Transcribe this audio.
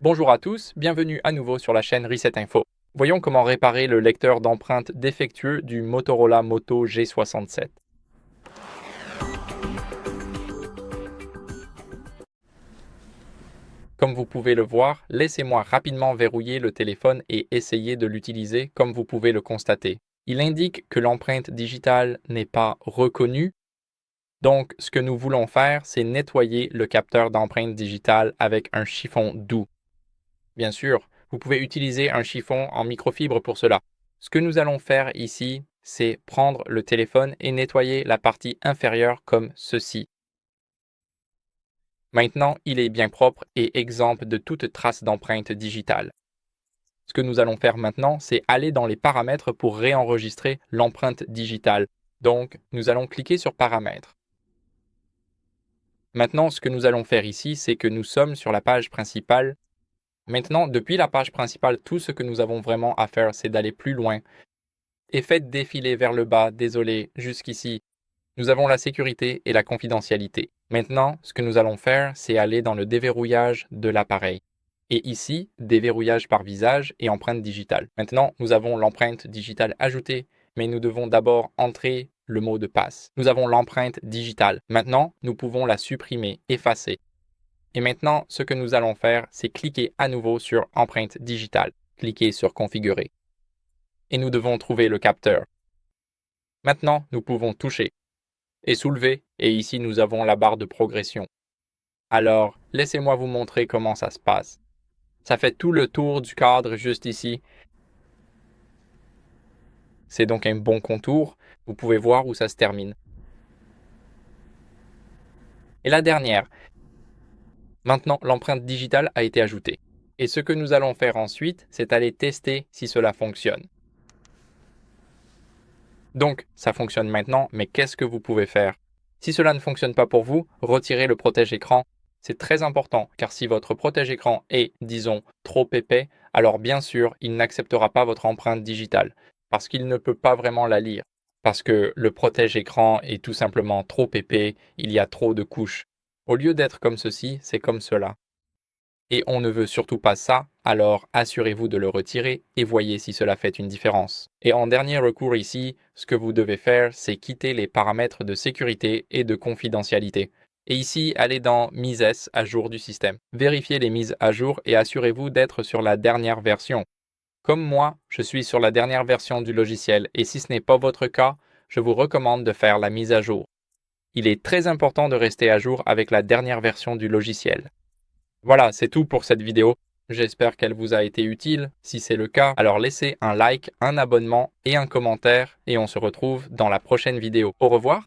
Bonjour à tous, bienvenue à nouveau sur la chaîne Reset Info. Voyons comment réparer le lecteur d'empreintes défectueux du Motorola Moto G67. Comme vous pouvez le voir, laissez-moi rapidement verrouiller le téléphone et essayer de l'utiliser comme vous pouvez le constater. Il indique que l'empreinte digitale n'est pas reconnue. Donc, ce que nous voulons faire, c'est nettoyer le capteur d'empreinte digitale avec un chiffon doux. Bien sûr, vous pouvez utiliser un chiffon en microfibre pour cela. Ce que nous allons faire ici, c'est prendre le téléphone et nettoyer la partie inférieure comme ceci. Maintenant, il est bien propre et exempt de toute trace d'empreinte digitale. Ce que nous allons faire maintenant, c'est aller dans les paramètres pour réenregistrer l'empreinte digitale. Donc, nous allons cliquer sur Paramètres. Maintenant, ce que nous allons faire ici, c'est que nous sommes sur la page principale. Maintenant, depuis la page principale, tout ce que nous avons vraiment à faire, c'est d'aller plus loin. Et faites défiler vers le bas, désolé, jusqu'ici. Nous avons la sécurité et la confidentialité. Maintenant, ce que nous allons faire, c'est aller dans le déverrouillage de l'appareil. Et ici, déverrouillage par visage et empreinte digitale. Maintenant, nous avons l'empreinte digitale ajoutée, mais nous devons d'abord entrer le mot de passe. Nous avons l'empreinte digitale. Maintenant, nous pouvons la supprimer, effacer. Et maintenant, ce que nous allons faire, c'est cliquer à nouveau sur empreinte digitale. Cliquez sur configurer. Et nous devons trouver le capteur. Maintenant, nous pouvons toucher et soulever, et ici nous avons la barre de progression. Alors, laissez-moi vous montrer comment ça se passe. Ça fait tout le tour du cadre juste ici. C'est donc un bon contour. Vous pouvez voir où ça se termine. Et la dernière. Maintenant, l'empreinte digitale a été ajoutée. Et ce que nous allons faire ensuite, c'est aller tester si cela fonctionne. Donc, ça fonctionne maintenant, mais qu'est-ce que vous pouvez faire? Si cela ne fonctionne pas pour vous, retirez le protège-écran. C'est très important, car si votre protège-écran est, disons, trop épais, alors bien sûr, il n'acceptera pas votre empreinte digitale, parce qu'il ne peut pas vraiment la lire, parce que le protège-écran est tout simplement trop épais, il y a trop de couches. Au lieu d'être comme ceci, c'est comme cela. Et on ne veut surtout pas ça, alors assurez-vous de le retirer et voyez si cela fait une différence. Et en dernier recours ici, ce que vous devez faire, c'est quitter les paramètres de sécurité et de confidentialité. Et ici, allez dans Mises à jour du système. Vérifiez les mises à jour et assurez-vous d'être sur la dernière version. Comme moi, je suis sur la dernière version du logiciel et si ce n'est pas votre cas, je vous recommande de faire la mise à jour. Il est très important de rester à jour avec la dernière version du logiciel. Voilà, c'est tout pour cette vidéo. J'espère qu'elle vous a été utile. Si c'est le cas, alors laissez un like, un abonnement et un commentaire et on se retrouve dans la prochaine vidéo. Au revoir.